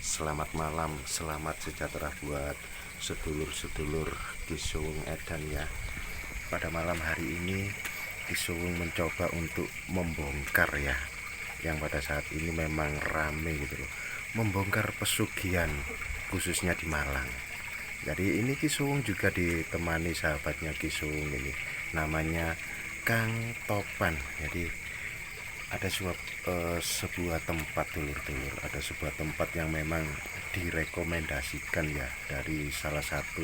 Selamat malam, selamat sejahtera buat sedulur-sedulur Kisung Edan ya. Pada malam hari ini Kisung mencoba untuk membongkar ya, yang pada saat ini memang rame gitu loh, membongkar pesugihan khususnya di Malang. Jadi ini Kisung juga ditemani sahabatnya Kisung ini, namanya Kang Topan. Jadi ada sebuah tempat dulur-dulur, ada sebuah tempat yang memang direkomendasikan ya dari salah satu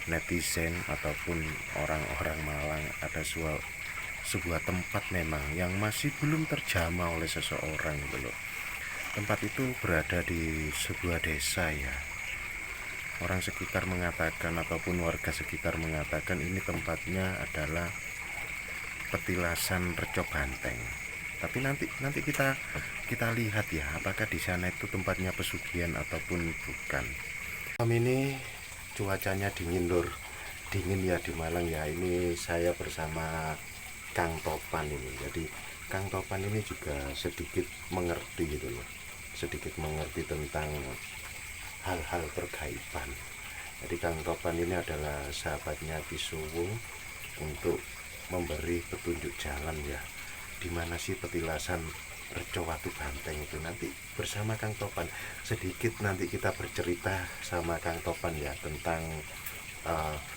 netizen ataupun orang-orang Malang. Ada sebuah tempat memang yang masih belum terjamah oleh seseorang gitu loh. Tempat itu berada di sebuah desa ya. Orang sekitar mengatakan ataupun warga sekitar mengatakan ini tempatnya adalah petilasan Reco Banteng. Tapi nanti kita lihat ya, apakah di sana itu tempatnya pesugihan ataupun bukan. Malam ini cuacanya dingin lur, dingin ya di Malang ya. Ini saya bersama Kang Topan ini. Jadi Kang Topan ini juga sedikit mengerti gitu loh, sedikit mengerti tentang hal-hal tergaiban. Jadi Kang Topan ini adalah sahabatnya Kisuwung untuk memberi petunjuk jalan ya, di mana sih petilasan Reco Banteng itu. Nanti bersama Kang Topan sedikit nanti kita bercerita sama Kang Topan ya tentang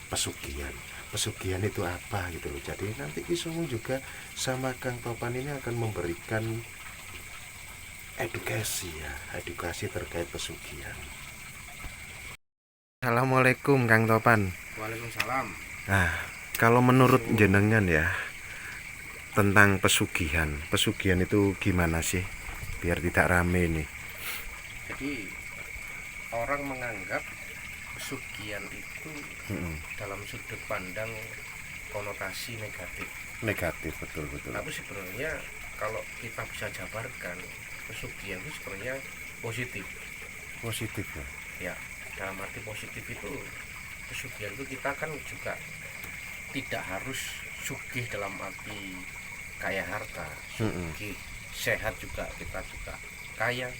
pesugihan itu apa gitu loh. Jadi nanti Kisung juga sama Kang Topan ini akan memberikan edukasi ya, edukasi terkait pesugihan. Assalamualaikum Kang Topan. Waalaikumsalam. Nah, kalau menurut jenengan ya tentang pesugihan itu gimana sih biar tidak rame nih? Jadi orang menganggap pesugihan itu dalam sudut pandang konotasi negatif. Negatif, betul. Tapi sebenarnya kalau kita bisa jabarkan, pesugihan itu sebenarnya positif. Positif ya? Ya, dalam arti positif itu pesugihan itu kita kan juga tidak harus sugih dalam arti kaya harta, sugih sehat juga, kita juga kaya,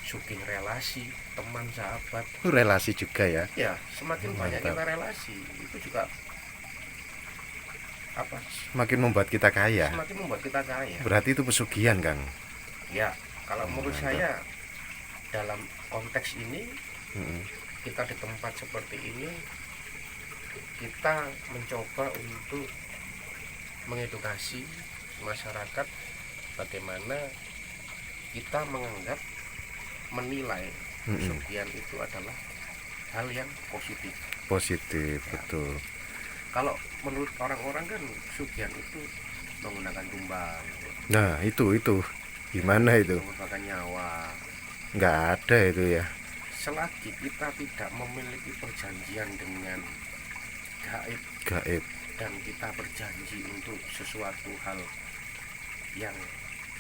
sugih relasi, teman, sahabat. Relasi juga ya? Ya, semakin banyak kita relasi itu juga apa? Semakin membuat kita kaya. Semakin membuat kita kaya. Berarti itu pesugihan, Kang? Ya, kalau menurut saya dalam konteks ini kita di tempat seperti ini kita mencoba untuk mengedukasi masyarakat bagaimana kita menganggap, menilai pesugihan itu adalah hal yang positif. Positif ya. Betul. Kalau menurut orang-orang kan pesugihan itu menggunakan tumbang. Nah itu gimana itu? Menggunakan nyawa. Nggak ada itu ya. Selagi kita tidak memiliki perjanjian dengan gaib dan kita berjanji untuk sesuatu hal yang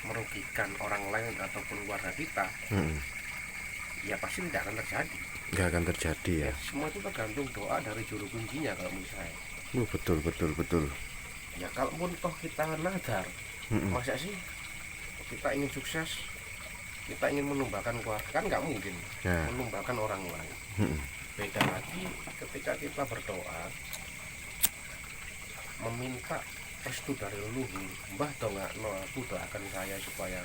merugikan orang lain ataupun keluarga kita, ya pasti tidak akan terjadi. Nggak akan terjadi ya. Semua itu tergantung doa dari juru kuncinya kalau menurut saya. Betul. Ya kalaupun toh kita nadar, masa sih kita ingin sukses, kita ingin menumbakan keluarga, kan nggak mungkin menumbakan orang lain. Beda lagi ketika kita berdoa meminta restu dari leluhur, mbah dongakno aku doakan saya supaya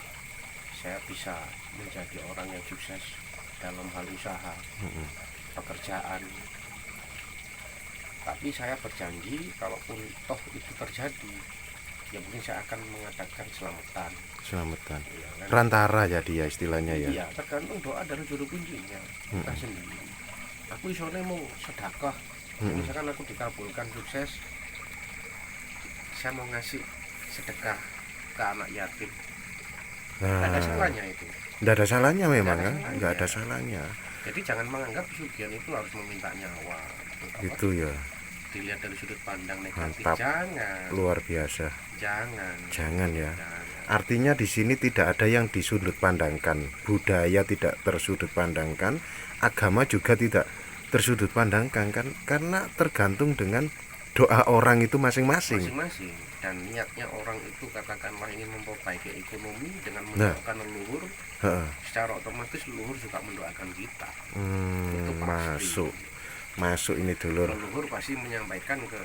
saya bisa menjadi orang yang sukses dalam hal usaha, pekerjaan. Tapi saya berjanji kalaupun toh itu terjadi, ya mungkin saya akan mengadakan selamatan ya, kan? Perantara jadi ya istilahnya ya. Iya, tergantung doa dari juru kuncinya kita sendiri. Aku isone mau sedekah, misalkan aku dikabulkan sukses, saya mau ngasih sedekah ke anak yatim. Tidak ada salahnya itu. Tidak ada salahnya memang kan? Nggak ada salahnya. Jadi jangan menganggap pesugihan itu harus meminta nyawa. Itu ya. Dilihat dari sudut pandang negatif. Mantap. Jangan. Luar biasa. Jangan Ya. Jangan. Artinya di sini tidak ada yang disudut pandangkan. Budaya tidak tersudut pandangkan. Agama juga tidak tersudut pandangkan kan? Karena tergantung dengan doa orang itu masing-masing. Dan niatnya orang itu katakanlah ingin memperbaiki ekonomi dengan mendoakan leluhur, secara otomatis leluhur juga mendoakan kita. Itu pasti. Masuk ini dulur. Leluhur pasti menyampaikan ke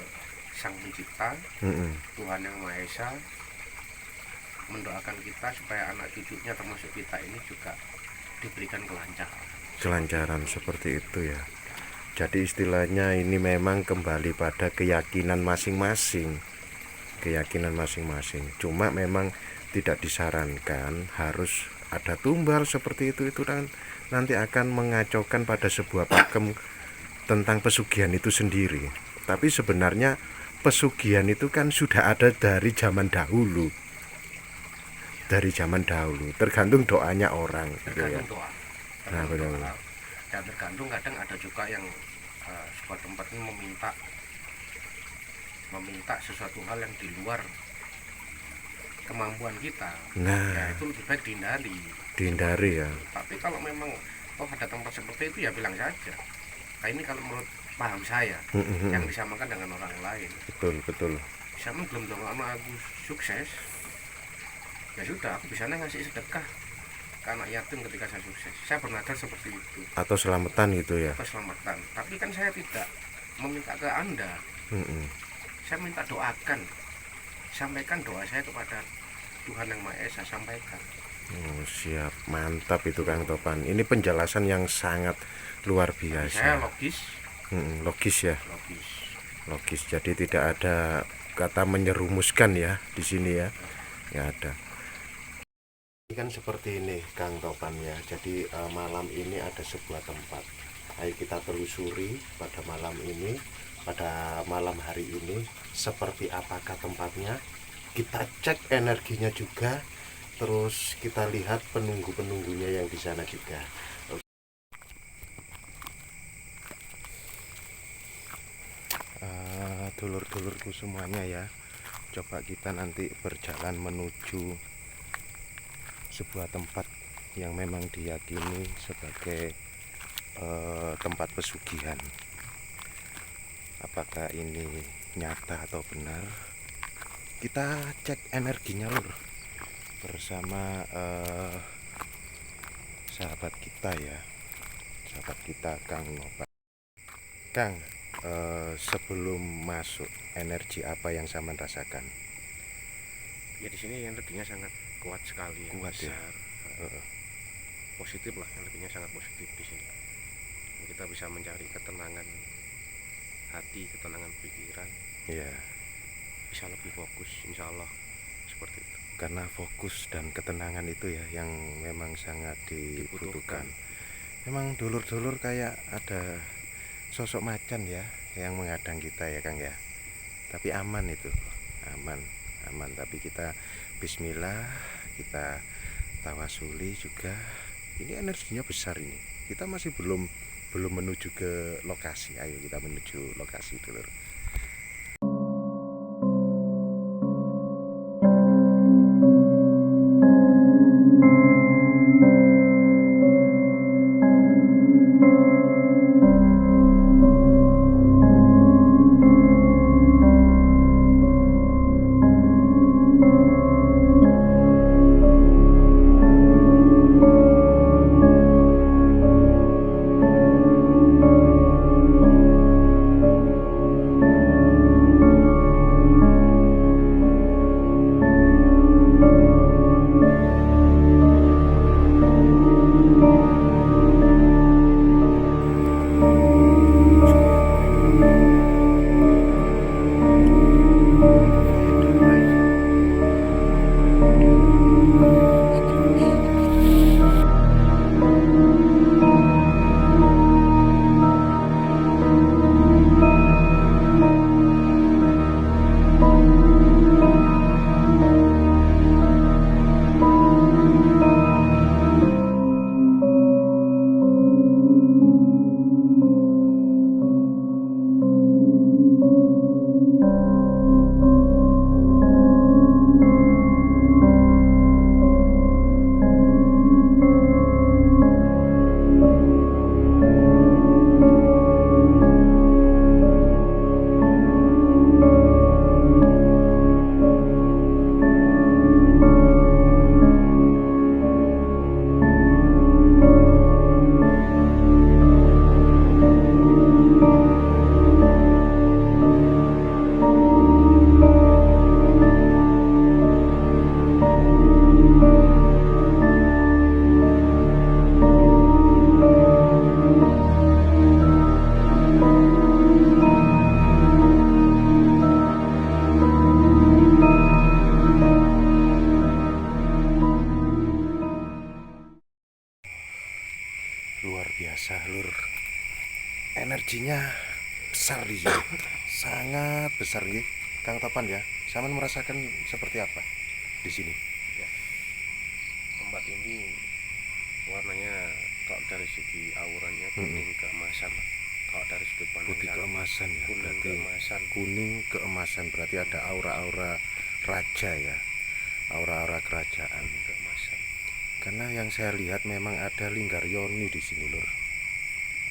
Sang Pencipta, Tuhan Yang Maha Esa, mendoakan kita supaya anak cucunya termasuk kita ini juga diberikan kelancaran seperti itu ya. Jadi istilahnya ini memang kembali pada keyakinan masing-masing. Cuma memang tidak disarankan harus ada tumbal seperti itu kan nanti akan mengacaukan pada sebuah pakem tentang pesugihan itu sendiri. Tapi sebenarnya pesugihan itu kan sudah ada dari zaman dahulu. Tergantung doanya orang. Tergantung doa. Nah, benar. Dan tergantung kadang ada juga yang sebuah tempat ini meminta sesuatu hal yang di luar kemampuan kita. Nah, ya itu lebih baik dihindari ya. Tapi kalau memang ada tempat seperti itu ya bilang saja. Nah, ini kalau menurut paham saya yang disamakan dengan orang lain. Betul. Saya belum tahu aku sukses. Ya sudah, aku bisa ngasih sedekah ke anak yatim ketika saya sukses. Saya bernadar seperti itu. Atau selamatan gitu ya. Tapi kan saya tidak meminta ke Anda. Saya minta doakan. Sampaikan doa saya kepada Tuhan Yang Maha Esa, sampaikan. Siap, mantap itu Kang Topan. Ini penjelasan yang sangat luar biasa. Saya logis. Logis ya. Logis. Jadi tidak ada kata menyerumuskan ya di sini ya. Ya ada. Ini kan seperti ini Kang Topan ya. Jadi malam ini ada sebuah tempat. Ayo kita telusuri pada malam hari ini seperti apakah tempatnya. Kita cek energinya juga. Terus kita lihat penunggu-penunggunya yang di sana juga. Dulur-dulurku semuanya ya. Coba kita nanti berjalan menuju sebuah tempat yang memang diyakini sebagai tempat pesugihan. Apakah ini nyata atau benar? Kita cek energinya lur bersama sahabat kita ya, sahabat kita Kang Nopan. Kang, sebelum masuk, energi apa yang saya rasakan? Ya di sini energinya sangat kuat sekali, kuat besar, ya. Positif lah, energinya sangat positif di sini. Kita bisa mencari ketenangan hati, ketenangan pikiran. Iya. Bisa lebih fokus, insya Allah seperti itu. Karena fokus dan ketenangan itu ya yang memang sangat dibutuhkan. Memang dulur-dulur kayak ada sosok macan ya yang menghadang kita ya Kang ya. Tapi aman itu, aman. Tapi kita Bismillah, kita tawasuli juga. Ini energinya besar ini. Kita masih belum menuju ke lokasi. Ayo kita menuju lokasi dulur. luar biasa lur, energinya besar di sini, sangat besar gitu Kang Topan ya. Sama merasakan seperti apa di sini? Ya, tempat ini warnanya kalau dari segi auranya kuning keemasan. Kalau dari sudut pandang Putih saya, keemasan ya, kuning berarti keemasan. kuning keemasan berarti ada aura-aura raja ya, aura-aura kerajaan. Keemasan. Karena yang saya lihat memang ada Linggaryoni di sini lur,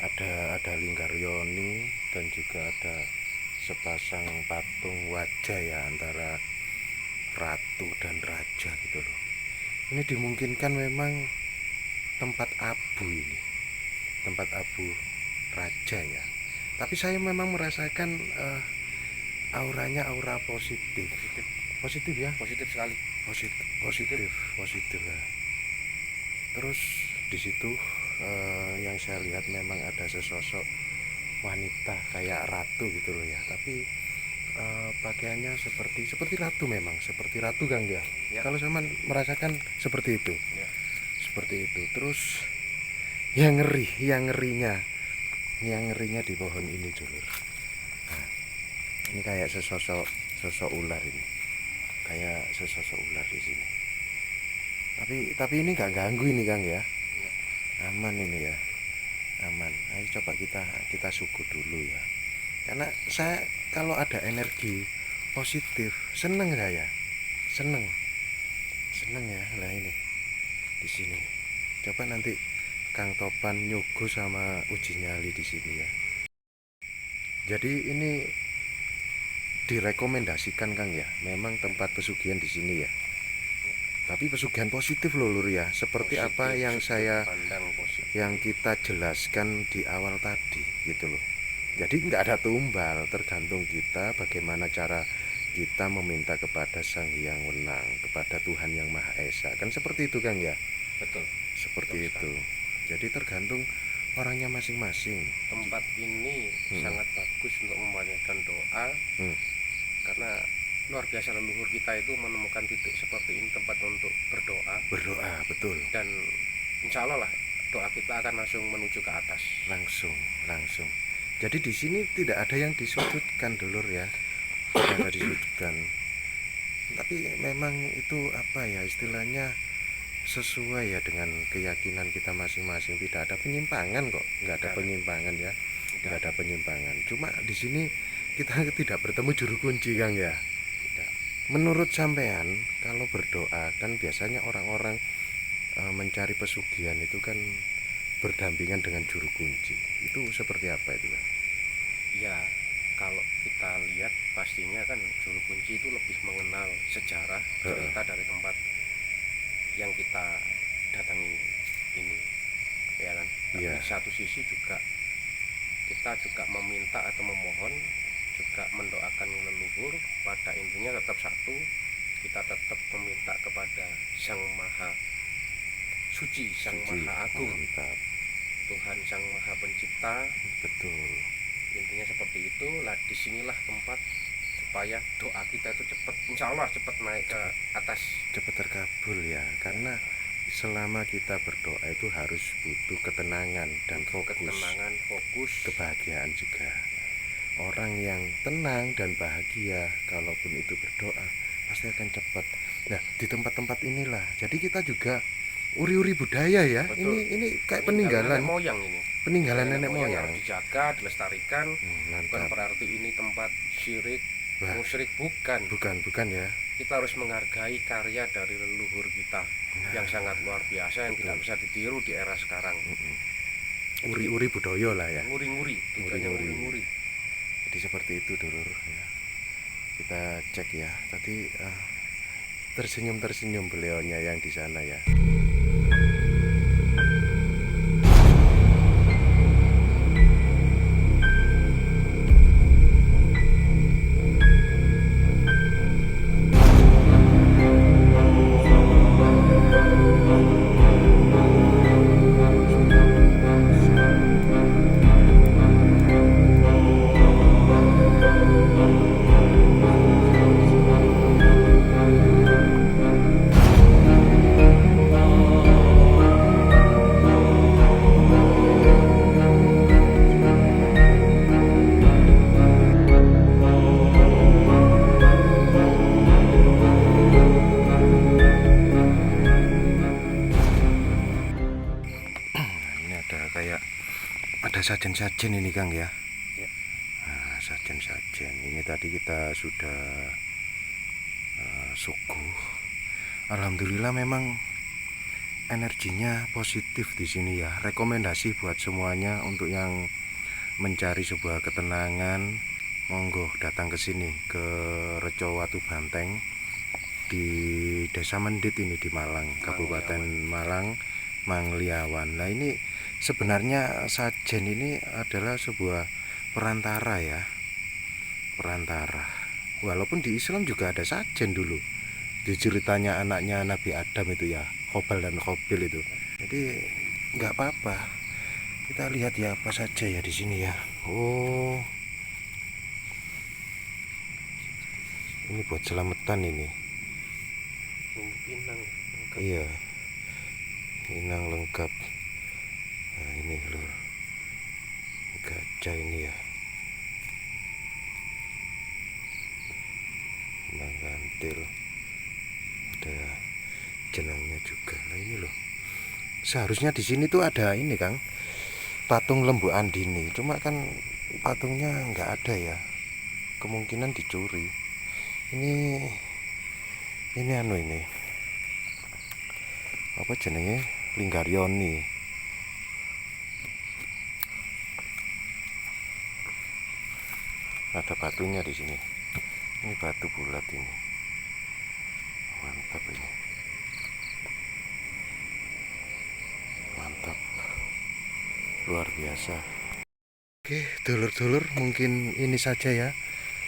ada Linggaryoni dan juga ada sepasang patung wajah ya antara ratu dan raja gitu loh. Ini dimungkinkan memang tempat abu ini, tempat abu raja ya. Tapi saya memang merasakan auranya aura positif, positif ya, Positif sekali. positif ya. Terus di situ yang saya lihat memang ada sesosok wanita kayak ratu gitu loh ya, tapi pakaiannya seperti ratu, memang seperti ratu Kang ya. Kalau saya merasakan seperti itu. Ya. Seperti itu. Terus yang ngerinya di pohon ini dulu. Nah, ini kayak sosok ular ini. Kayak sesosok ular di sini. Tapi ini nggak ganggu ini Kang ya. Aman ini ya. Aman. Ayo coba kita sukut dulu ya. Karena saya kalau ada energi positif seneng saya. Seneng ya. Lah ini di sini. Coba nanti Kang Topan nyuguh sama uji nyali di sini ya. Jadi ini direkomendasikan Kang ya. Memang tempat pesugihan di sini ya. Tapi pesugihan positif loh lur ya. Seperti Positif, apa yang yang positif. kita jelaskan di awal tadi gitu loh. Jadi nggak ada tumbal, tergantung kita bagaimana cara kita meminta kepada Sang Hyang Wenang, kepada Tuhan Yang Maha Esa. Kan seperti itu Kang ya. Betul. Seperti itu. Jadi tergantung orangnya masing-masing. Tempat ini sangat bagus untuk memanjatkan doa, karena luar biasa leluhur kita itu menemukan titik seperti ini, tempat untuk berdoa. Betul. Dan insya Allah lah doa kita akan langsung menuju ke atas. Langsung. Jadi di sini tidak ada yang disudutkan dulur ya. Tidak ada disudutkan. Tapi memang itu apa ya istilahnya, sesuai ya dengan keyakinan kita masing-masing. Tidak ada penyimpangan kok, nggak ada penyimpangan ya, nggak ada penyimpangan. Cuma di sini kita tidak bertemu juru kunci Kang ya. Menurut sampean kalau berdoa kan biasanya orang-orang mencari pesugihan itu kan berdampingan dengan juru kunci. Itu seperti apa itu Kang? Ya, kalau kita lihat pastinya kan juru kunci itu lebih mengenal sejarah, cerita dari tempat yang kita datangi ini, ya kan. Tapi di satu sisi juga kita juga meminta atau memohon, juga mendoakan leluhur. Pada intinya tetap satu, kita tetap meminta kepada Sang Maha Suci, Sang Maha Agung, Tuhan Sang Maha Pencipta. Betul. Intinya seperti itu. Lah disinilah tempat supaya doa kita itu cepat, insya Allah cepat naik ke atas, cepat terkabul ya. Karena selama kita berdoa itu harus butuh ketenangan dan fokus, kebahagiaan juga. Orang yang tenang dan bahagia kalaupun itu berdoa pasti akan cepat. Nah di tempat-tempat inilah jadi kita juga uri-uri budaya ya. Betul. Ini kayak peninggalan moyang ini. Peninggalan nenek moyang harus dijaga, dilestarikan. Bukan Mantap. berarti ini tempat syirik, musyrik, bukan ya. Kita harus menghargai karya dari leluhur kita yang sangat luar biasa, yang tidak bisa ditiru di era sekarang. Uri-uri budaya lah ya. Nguri-nguri. Jadi seperti itu dulur ya. Kita cek ya. Tadi tersenyum beliaunya yang di sana ya. kayak ada sajen-sajen ini Kang ya. Ya. Nah, sajen-sajen ini tadi kita sudah suguh. Alhamdulillah memang energinya positif di sini ya. Rekomendasi buat semuanya untuk yang mencari sebuah ketenangan, monggo datang ke sini ke Reco Watu Banteng di Desa Mendit ini di Malang, Kabupaten Malang, Mangliawan. Nah, ini sebenarnya sajen ini adalah sebuah perantara ya. Perantara. Walaupun di Islam juga ada sajen dulu. Di ceritanya anaknya Nabi Adam itu ya, Hobal dan Khobil itu. Jadi nggak apa-apa. Kita lihat ya apa saja ya di sini ya. Oh, ini buat selamatan ini. Pinang. Iya, inang lengkap. Nah, ini loh, gajah ini ya. Bang gantil. Ada jenangnya juga. Nah, ini loh. Seharusnya di sini tuh ada ini Kang, patung Lembu Andini. Cuma kan patungnya nggak ada ya. Kemungkinan dicuri. Ini anu ini. Apa jenenge? Linggaryoni. Ada batunya di sini. Ini batu bulat ini. Mantap ini. Mantap. Luar biasa. Oke, dulur-dulur, mungkin ini saja ya.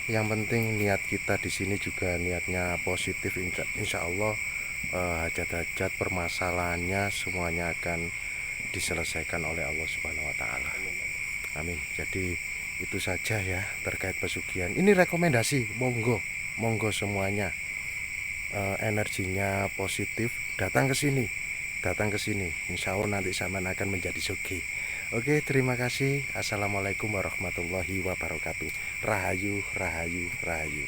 Yang penting niat kita di sini juga niatnya positif. Insya Allah hajat-hajat permasalahannya semuanya akan diselesaikan oleh Allah Subhanahu Wa Taala. Amin. Jadi itu saja ya terkait pesugihan. Ini rekomendasi, monggo semuanya energinya positif, datang ke sini. Insya Allah nanti zaman akan menjadi sugih. Oke, terima kasih. Assalamualaikum warahmatullahi wabarakatuh. Rahayu, rahayu, rahayu.